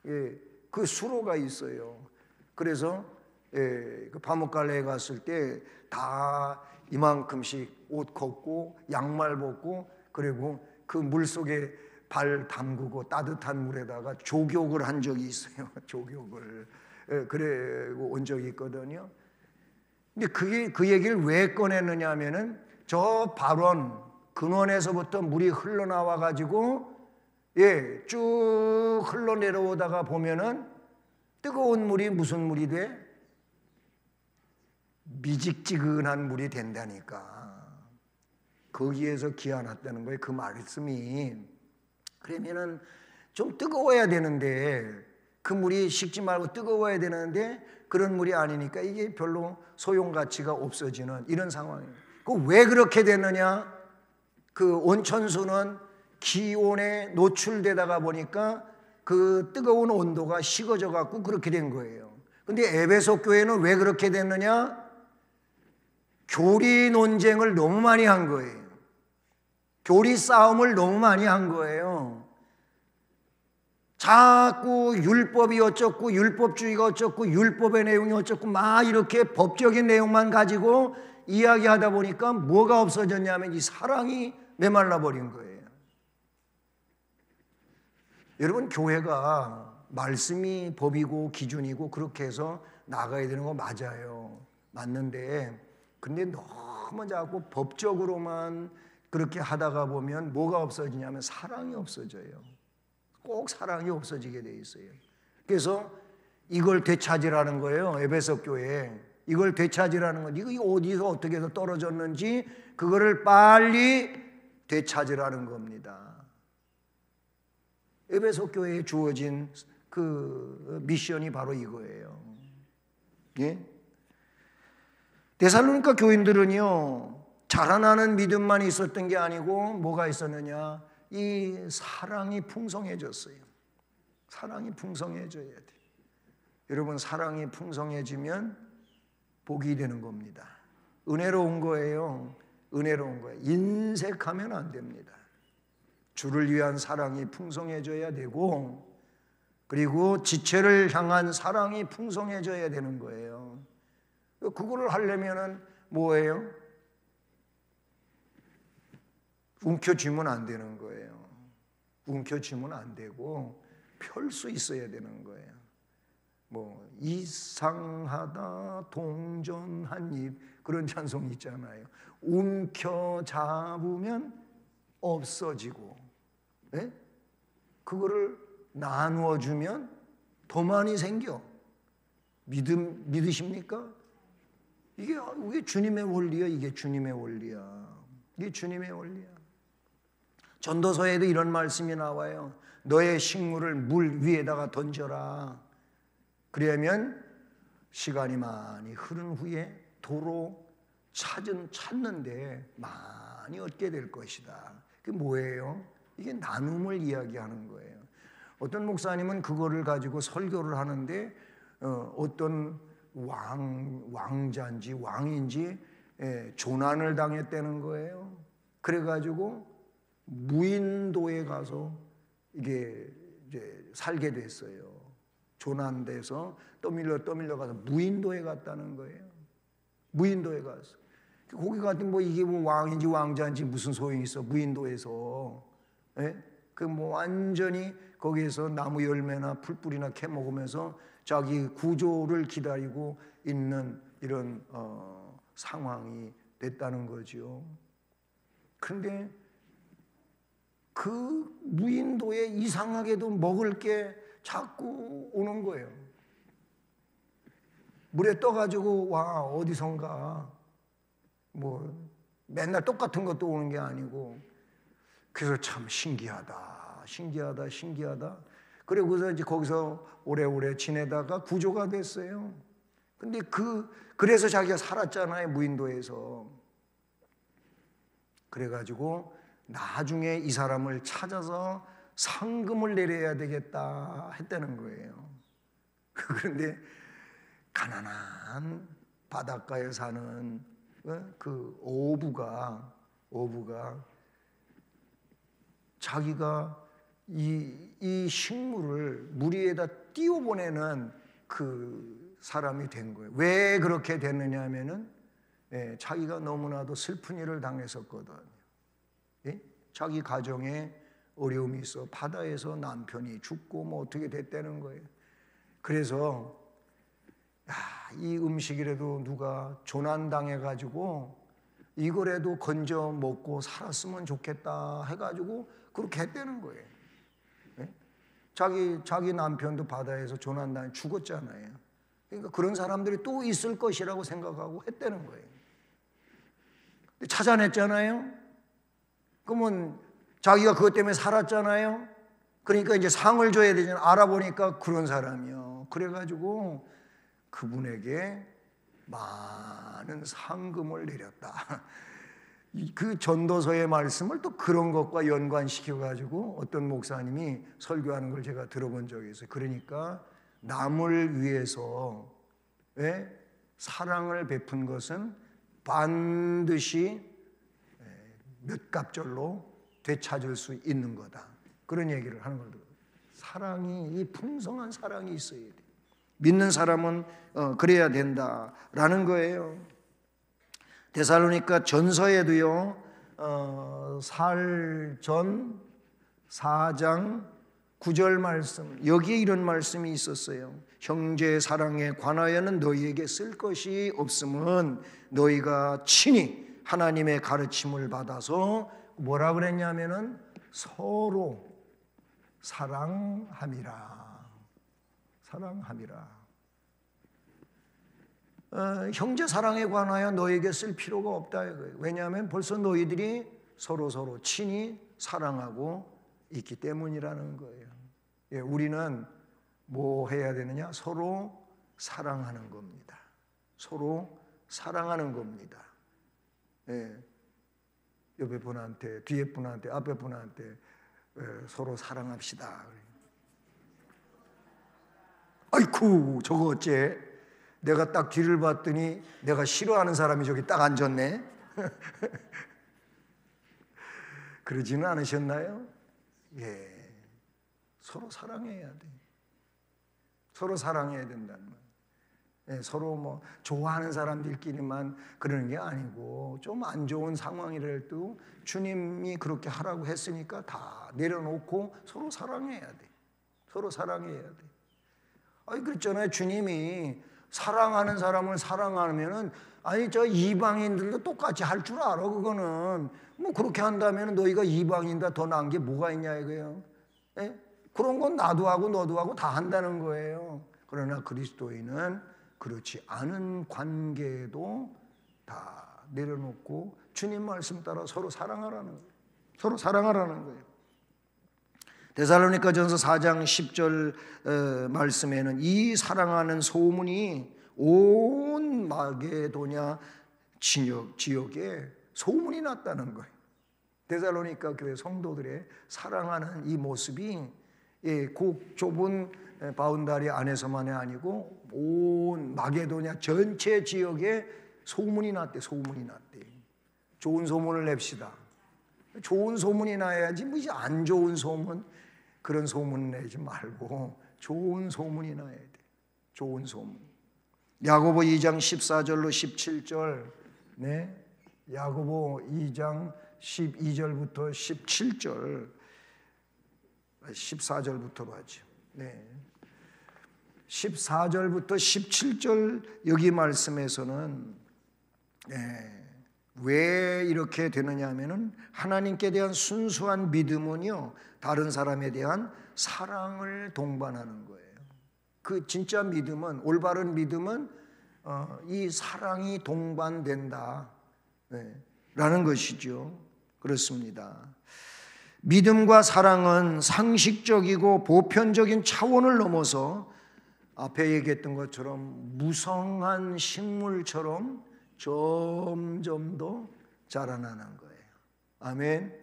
예, 그 수로가 있어요. 그래서 그 파묵갈래에 갔을 때 다 이만큼씩 옷 걷고 양말 벗고 그리고 그 물 속에 발 담그고 따뜻한 물에다가 조격을 한 적이 있어요. 조격을. 그리고 온 적이 있거든요. 근데 그 얘기를 왜 꺼냈느냐 하면은 저 발원 근원에서부터 물이 흘러나와 가지고 쭉 흘러내려오다가 보면은 뜨거운 물이 무슨 물이 돼? 미직지근한 물이 된다니까. 거기에서 기어났다는 거예요. 그 말씀이. 그러면은 좀 뜨거워야 되는데 그 물이 식지 말고 뜨거워야 되는데 그런 물이 아니니까 이게 별로 소용 가치가 없어지는 이런 상황이에요. 왜 그렇게 됐느냐? 그 온천수는 기온에 노출되다가 보니까 그 뜨거운 온도가 식어져 갖고 그렇게 된 거예요. 근데 에베소 교회는 왜 그렇게 됐느냐? 교리 논쟁을 너무 많이 한 거예요. 교리 싸움을 너무 많이 한 거예요. 자꾸 율법이 어쩌고 율법주의가 어쩌고 율법의 내용이 어쩌고 막 이렇게 법적인 내용만 가지고 이야기하다 보니까 뭐가 없어졌냐면 이 사랑이 메말라 버린 거예요. 여러분, 교회가 말씀이 법이고 기준이고 그렇게 해서 나가야 되는 거 맞아요. 맞는데 근데 너무 자꾸 법적으로만 그렇게 하다가 보면 뭐가 없어지냐면 사랑이 없어져요. 꼭 사랑이 없어지게 돼 있어요. 그래서 이걸 되찾으라는 거예요. 에베소 교회에. 이걸 되찾으라는 건 이거 어디서 어떻게 해서 떨어졌는지 그거를 빨리 되찾으라는 겁니다. 에베소 교회에 주어진 그 미션이 바로 이거예요. 예? 데살로니가 교인들은요, 자라나는 믿음만 있었던 게 아니고 뭐가 있었느냐? 이 사랑이 풍성해졌어요. 사랑이 풍성해져야 돼. 여러분, 사랑이 풍성해지면 복이 되는 겁니다. 은혜로운 거예요. 은혜로운 거예요. 인색하면 안 됩니다. 주를 위한 사랑이 풍성해져야 되고 그리고 지체를 향한 사랑이 풍성해져야 되는 거예요. 그거를 하려면은 뭐예요? 움켜쥐면 안 되는 거예요. 움켜쥐면 안 되고 펼 수 있어야 되는 거예요. 뭐 이상하다 동전 한 입 그런 찬송 있잖아요. 움켜잡으면 없어지고, 네? 그거를 나누어 주면 더 많이 생겨. 믿으십니까? 이게 주님의 원리야. 이게 주님의 원리야. 이게 주님의 원리야. 전도서에도 이런 말씀이 나와요. 너의 식물을 물 위에다가 던져라. 그러면 시간이 많이 흐른 후에 도로 찾는데 많이 얻게 될 것이다. 그게 뭐예요? 이게 나눔을 이야기하는 거예요. 어떤 목사님은 그거를 가지고 설교를 하는데 어떤 왕자인지 왕인지 조난을 당했다는 거예요. 그래가지고 무인도에 가서 이게 이제 살게 됐어요. 조난돼서 떠밀려 가서 무인도에 갔다는 거예요. 무인도에 가서. 거기 갔더니 뭐 이게 뭐 왕인지 왕자인지 무슨 소용이 있어. 무인도에서. 그 뭐 완전히 거기에서 나무 열매나 풀뿌리나 캐 먹으면서 자기 구조를 기다리고 있는 이런 상황이 됐다는 거죠. 그런데 그 무인도에 이상하게도 먹을 게 자꾸 오는 거예요. 물에 떠가지고 와 어디선가 뭐 맨날 똑같은 것도 오는 게 아니고, 그래서 참 신기하다. 그리고서 이제 거기서 오래오래 지내다가 구조가 됐어요. 근데 그래서 자기가 살았잖아요, 무인도에서. 그래가지고 나중에 이 사람을 찾아서 상금을 내려야 되겠다 했다는 거예요. 그런데 가난한 바닷가에 사는 그 어부가 자기가 이 식물을 물 위에다 띄워보내는 그 사람이 된 거예요. 왜 그렇게 됐느냐 하면은 자기가 너무나도 슬픈 일을 당했었거든요. 자기 가정에 어려움이 있어 바다에서 남편이 죽고 뭐 어떻게 됐다는 거예요. 그래서 이 음식이라도 누가 조난당해가지고 이거라도 건져 먹고 살았으면 좋겠다 해가지고 그렇게 했다는 거예요. 자기 남편도 바다에서 조난당해 죽었잖아요. 그러니까 그런 사람들이 또 있을 것이라고 생각하고 했다는 거예요. 찾아냈잖아요. 그러면 자기가 그것 때문에 살았잖아요. 그러니까 이제 상을 줘야 되잖아요. 알아보니까 그런 사람이요. 그래가지고 그분에게 많은 상금을 내렸다. 그 전도서의 말씀을 또 그런 것과 연관시켜가지고 어떤 목사님이 설교하는 걸 제가 들어본 적이 있어요. 그러니까 남을 위해서 사랑을 베푼 것은 반드시 몇 갑절로 되찾을 수 있는 거다. 그런 얘기를 하는 거예요. 사랑이, 이 풍성한 사랑이 있어야 돼. 믿는 사람은 그래야 된다라는 거예요. 데살로니가 전서에도요, 살전 4장 9절 말씀, 여기에 이런 말씀이 있었어요. 형제 사랑에 관하여는 너희에게 쓸 것이 없음은 너희가 친히 하나님의 가르침을 받아서 뭐라 그랬냐면은 서로 사랑함이라. 형제 사랑에 관하여 너에게 쓸 필요가 없다 이거예요. 왜냐하면 벌써 너희들이 서로 친히 사랑하고 있기 때문이라는 거예요. 우리는 뭐 해야 되느냐? 서로 사랑하는 겁니다. 서로 사랑하는 겁니다. 옆에 분한테, 뒤에 분한테, 앞에 분한테 서로 사랑합시다. 아이쿠, 저거 어째? 내가 딱 뒤를 봤더니 내가 싫어하는 사람이 저기 딱 앉았네. 그러지는 않으셨나요? 예, 서로 사랑해야 돼. 서로 사랑해야 된다는 거예요. 서로 뭐 좋아하는 사람들끼리만 그러는 게 아니고 좀 안 좋은 상황이라도 주님이 그렇게 하라고 했으니까 다 내려놓고 서로 사랑해야 돼. 서로 사랑해야 돼. 아니 그랬잖아요. 주님이 사랑하는 사람을 사랑하면은 저 이방인들도 똑같이 할 줄 알아. 그거는 뭐 그렇게 한다면 너희가 이방인보다 더 나은 게 뭐가 있냐 이거예요. 그런 건 나도 하고 너도 하고 다 한다는 거예요. 그러나 그리스도인은 그렇지 않은 관계도 다 내려놓고 주님 말씀 따라 서로 사랑하라는 거예요. 서로 사랑하라는 거예요. 데살로니가전서 4장 10절 말씀에는 이 사랑하는 소문이 온 마게도냐 지역에 소문이 났다는 거예요. 데살로니가 교회 성도들의 사랑하는 이 모습이 그 좁은 바운다리 안에서만이 아니고 온 마게도냐 전체 지역에 소문이 났대. 좋은 소문을 냅시다. 좋은 소문이 나야지 뭐 이제 안 좋은 소문 그런 소문 내지 말고 좋은 소문이 나야 돼. 좋은 소문. 야고보 2장 14절로 17절. 네. 야고보 2장 12절부터 17절. 14절부터로 하죠. 네. 14절부터 17절 여기 말씀에서는 왜 이렇게 되느냐 하면은 하나님께 대한 순수한 믿음은요, 다른 사람에 대한 사랑을 동반하는 거예요. 그 진짜 믿음은, 올바른 믿음은 이 사랑이 동반된다 라는 것이죠. 그렇습니다. 믿음과 사랑은 상식적이고 보편적인 차원을 넘어서 앞에 얘기했던 것처럼 무성한 식물처럼 점점 더 자라나는 거예요. 아멘.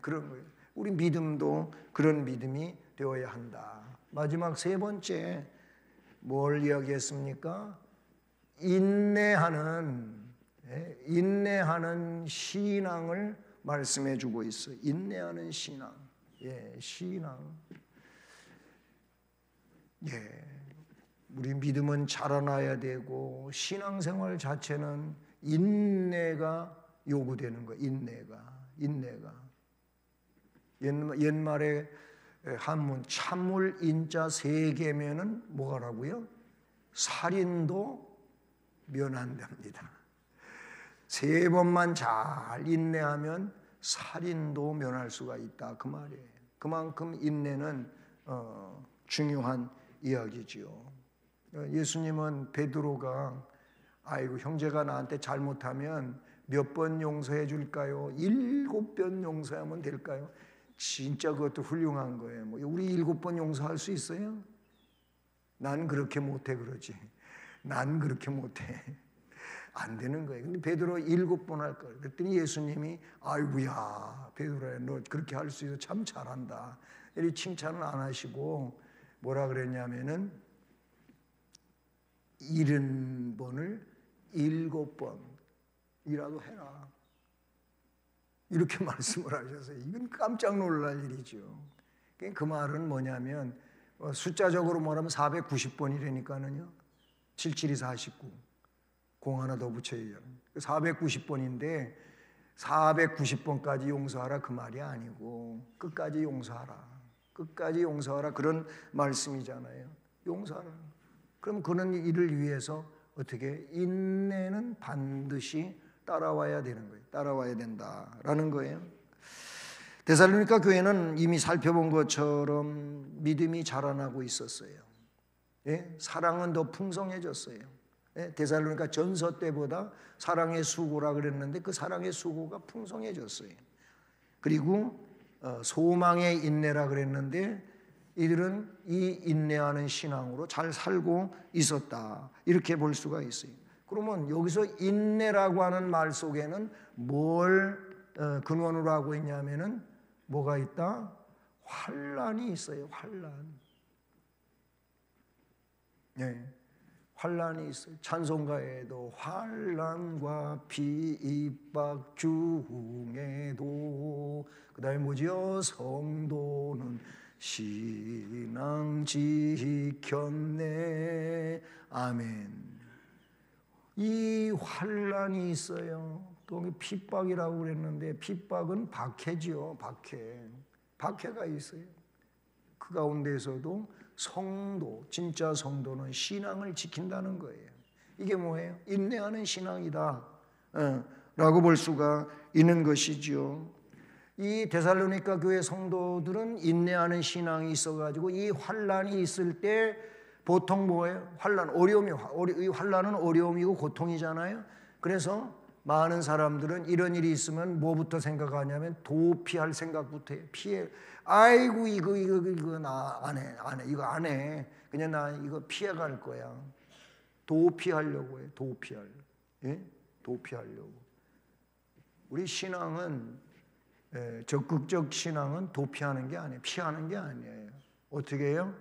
그런 거예요. 우리 믿음도 그런 믿음이 되어야 한다. 마지막 세 번째 뭘 이야기했습니까? 인내하는 신앙을 말씀해 주고 있어요. 인내하는 신앙. 신앙. 우리 믿음은 자라나야 되고 신앙생활 자체는 인내가 요구되는 거예요. 인내가. 옛말에 한문 참물 인자 세 개면은 뭐가라고요? 살인도 면한답니다. 세 번만 잘 인내하면 살인도 면할 수가 있다, 그 말이에요. 그만큼 인내는 중요한 이야기지요. 예수님은 베드로가 아이고 형제가 나한테 잘못하면 몇 번 용서해 줄까요? 7번 용서하면 될까요? 진짜 그것도 훌륭한 거예요. 우리 7번 용서할 수 있어요? 난 그렇게 못해 그러지. 난 그렇게 못해. 안 되는 거예요. 근데 베드로 7번 할 거예요. 그랬더니 예수님이 아이고야 베드로야 너 그렇게 할 수 있어 참 잘한다. 이렇게 칭찬을 안 하시고 뭐라 그랬냐면은 70번을 7번이라도 해라. 이렇게 말씀을 하셔서 이건 깜짝 놀랄 일이죠. 그 말은 뭐냐면 숫자적으로 말하면 490번이라니까는요. 77이 49. 공 하나 더 붙여야죠. 490번인데 490번까지 용서하라 그 말이 아니고 끝까지 용서하라. 끝까지 용서하라 그런 말씀이잖아요. 용서하라. 그럼 그런 일을 위해서 어떻게 인내는 반드시 따라와야 되는 거예요. 따라와야 된다라는 거예요. 데살로니가 교회는 이미 살펴본 것처럼 믿음이 자라나고 있었어요. 사랑은 더 풍성해졌어요. 데살로니가 전서 때보다 사랑의 수고라 그랬는데 그 사랑의 수고가 풍성해졌어요. 그리고 소망의 인내라 그랬는데 이들은 이 인내하는 신앙으로 잘 살고 있었다. 이렇게 볼 수가 있어요. 그러면 여기서 인내라고 하는 말 속에는 뭘 근원으로 하고 있냐면은 뭐가 있다? 환난이 있어요. 환난이 있어요. 찬송가에도 환난과 핍박 중에도 그다음에 뭐지요? 성도는 신앙 지켰네. 아멘. 이 환난이 있어요. 또 핍박이라고 그랬는데 핍박은 박해지요. 박해가 있어요. 그 가운데서도 성도, 진짜 성도는 신앙을 지킨다는 거예요. 이게 뭐예요? 인내하는 신앙이다 라고 볼 수가 있는 것이죠. 이 데살로니가 교회 성도들은 인내하는 신앙이 있어가지고 이 환난이 있을 때 보통 뭐예요? 이 환난은 어려움이고 고통이잖아요. 그래서 많은 사람들은 이런 일이 있으면 뭐부터 생각하냐면 도피할 생각부터 해요. 피해. 아이고 이거 나 안 해. 이거 안 해. 그냥 나 이거 피해갈 거야. 도피하려고 해요. 도피하려고. 우리 신앙은 적극적 신앙은 도피하는 게 아니에요. 피하는 게 아니에요. 어떻게 해요?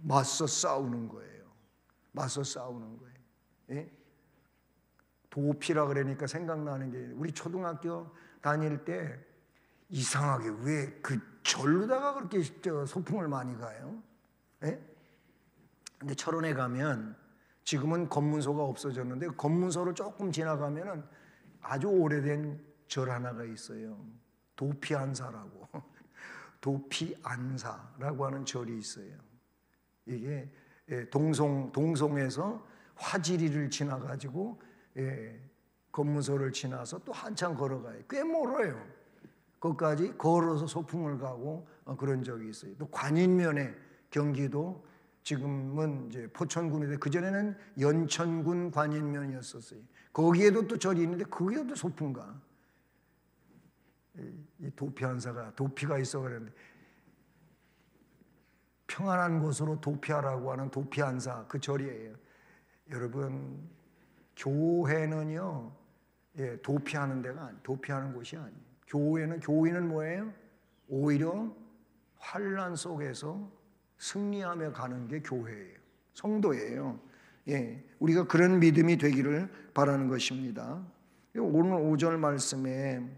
맞서 싸우는 거예요. 도피라 그러니까 생각나는 게 우리 초등학교 다닐 때 이상하게 왜 그 절로다가 그렇게 소풍을 많이 가요? 근데 철원에 가면 지금은 검문소가 없어졌는데 검문소를 조금 지나가면은 아주 오래된 절 하나가 있어요. 도피안사라고. 도피안사라고 하는 절이 있어요. 이게 동송에서 화지리를 지나가지고 검문소를 지나서 또 한참 걸어가요. 꽤 멀어요. 거기까지 걸어서 소풍을 가고 그런 적이 있어요. 또 관인면에 경기도 지금은 이제 포천군인데 그전에는 연천군 관인면이었었어요. 거기에도 또 절이 있는데 거기에도 소풍 가. 이 도피 한사가 도피가 있어 그랬는데 평안한 곳으로 도피하라고 하는 도피 한사 그 절이에요. 여러분 교회는요 도피하는 데가 도피하는 곳이 아니에요. 교회는 뭐예요? 오히려 환난 속에서 승리하며 가는 게 교회예요. 성도예요. 우리가 그런 믿음이 되기를 바라는 것입니다. 오늘 5절 말씀에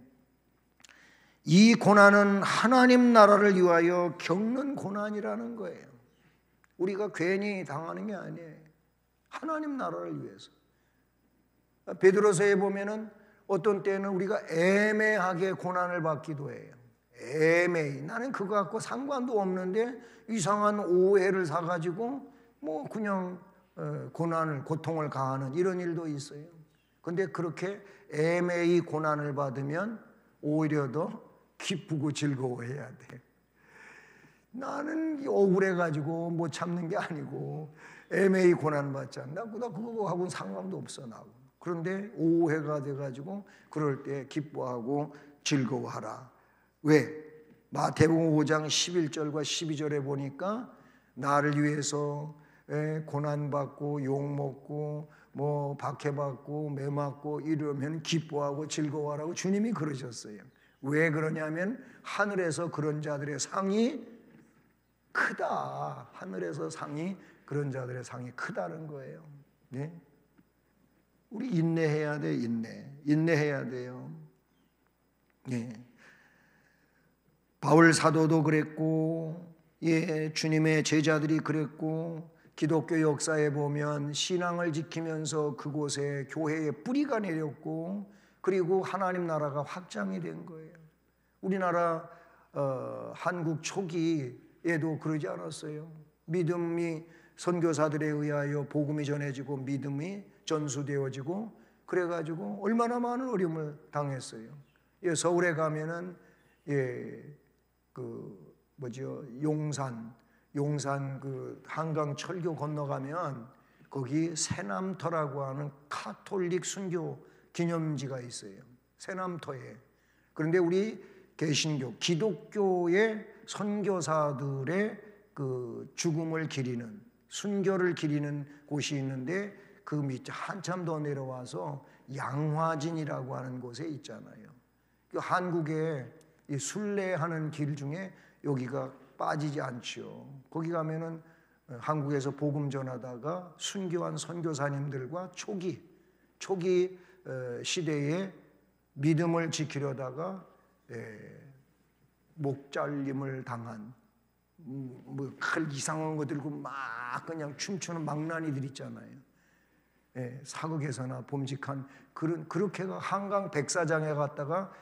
이 고난은 하나님 나라를 위하여 겪는 고난이라는 거예요. 우리가 괜히 당하는 게 아니에요. 하나님 나라를 위해서. 베드로서에 보면은 어떤 때는 우리가 애매하게 고난을 받기도 해요. 애매히 나는 그거 갖고 상관도 없는데 이상한 오해를 사가지고 뭐 그냥 고통을 가하는 이런 일도 있어요. 근데 그렇게 애매히 고난을 받으면 오히려 더 기쁘고 즐거워해야 돼. 나는 억울해가지고 못 참는 게 아니고 애매히 고난받잖아. 나 그거하고는 상관도 없어 나하고. 그런데 오해가 돼가지고 그럴 때 기뻐하고 즐거워하라. 왜? 마태복음 5장 11절과 12절에 보니까 나를 위해서 고난받고 욕먹고 뭐 박해받고 매맞고 이러면 기뻐하고 즐거워하라고 주님이 그러셨어요. 왜 그러냐면 하늘에서 그런 자들의 상이 크다. 하늘에서 그런 자들의 상이 크다는 거예요. 네? 우리 인내해야 돼. 인내해야 돼요. 네. 바울 사도도 그랬고 주님의 제자들이 그랬고 기독교 역사에 보면 신앙을 지키면서 그곳에 교회의 뿌리가 내렸고 그리고 하나님 나라가 확장이 된 거예요. 우리나라 한국 초기에도 그러지 않았어요. 믿음이 선교사들에 의하여 복음이 전해지고 믿음이 전수되어지고 그래가지고 얼마나 많은 어려움을 당했어요. 서울에 가면은 용산 그 한강 철교 건너가면 거기 새남터라고 하는 카톨릭 순교 기념지가 있어요. 새남터에. 그런데 우리 개신교, 기독교의 선교사들의 그 죽음을 기리는 순교를 기리는 곳이 있는데 그 밑에 한참 더 내려와서 양화진이라고 하는 곳에 있잖아요. 그 한국의 이 순례하는 길 중에 여기가 빠지지 않죠. 거기 가면은 한국에서 복음 전하다가 순교한 선교사님들과 초기 시대에 믿음을 지키려다가 목잘림을 당한 칼 이상한 거 들고 막 그냥 춤추는 망나니들 있잖아요. 사극에서나 범직한 그렇게가 한강 백사장에 갔다가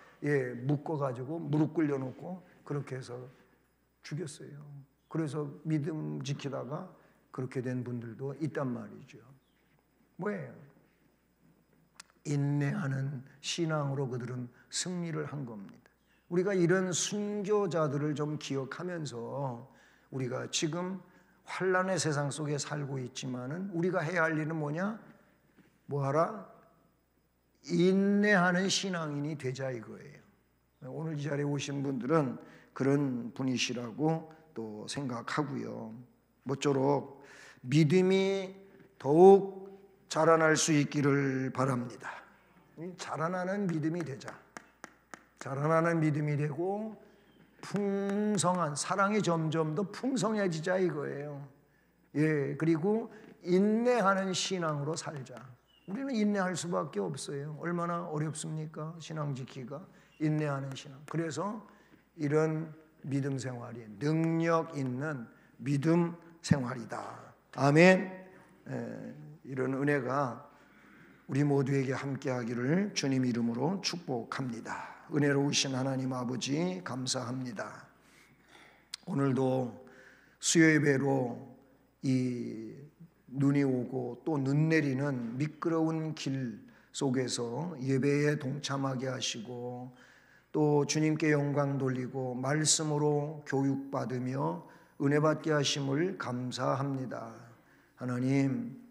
묶어가지고 무릎 꿇려놓고 그렇게 해서 죽였어요. 그래서 믿음 지키다가 그렇게 된 분들도 있단 말이죠. 뭐예요? 인내하는 신앙으로 그들은 승리를 한 겁니다. 우리가 이런 순교자들을 좀 기억하면서 우리가 지금 환난의 세상 속에 살고 있지만은 우리가 해야 할 일은 뭐냐? 뭐하라? 인내하는 신앙인이 되자 이거예요. 오늘 이 자리에 오신 분들은 그런 분이시라고 또 생각하고요. 모쪼록 믿음이 더욱 자라날 수 있기를 바랍니다. 자라나는 믿음이 되자. 자라나는 믿음이 되고 풍성한 사랑이 점점 더 풍성해지자 이거예요. 그리고 인내하는 신앙으로 살자. 우리는 인내할 수밖에 없어요. 얼마나 어렵습니까? 신앙 지키기가. 인내하는 신앙. 그래서 이런 믿음 생활이 능력 있는 믿음 생활이다. 아멘. 이런 은혜가 우리 모두에게 함께하기를 주님 이름으로 축복합니다. 은혜로우신 하나님 아버지 감사합니다. 오늘도 수요예배로 이 눈이 오고 또 눈 내리는 미끄러운 길 속에서 예배에 동참하게 하시고 또 주님께 영광 돌리고 말씀으로 교육받으며 은혜 받게 하심을 감사합니다. 하나님,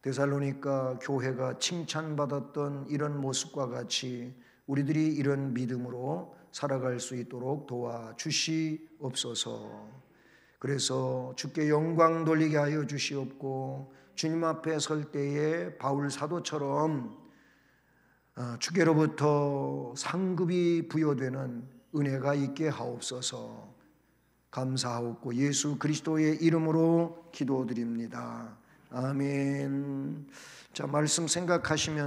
데살로니가 교회가 칭찬받았던 이런 모습과 같이 우리들이 이런 믿음으로 살아갈 수 있도록 도와주시옵소서. 그래서 주께 영광 돌리게 하여 주시옵고 주님 앞에 설 때에 바울 사도처럼 주께로부터 상급이 부여되는 은혜가 있게 하옵소서. 감사하옵고 예수 그리스도의 이름으로 기도드립니다. 아멘. 자, 말씀 생각하시면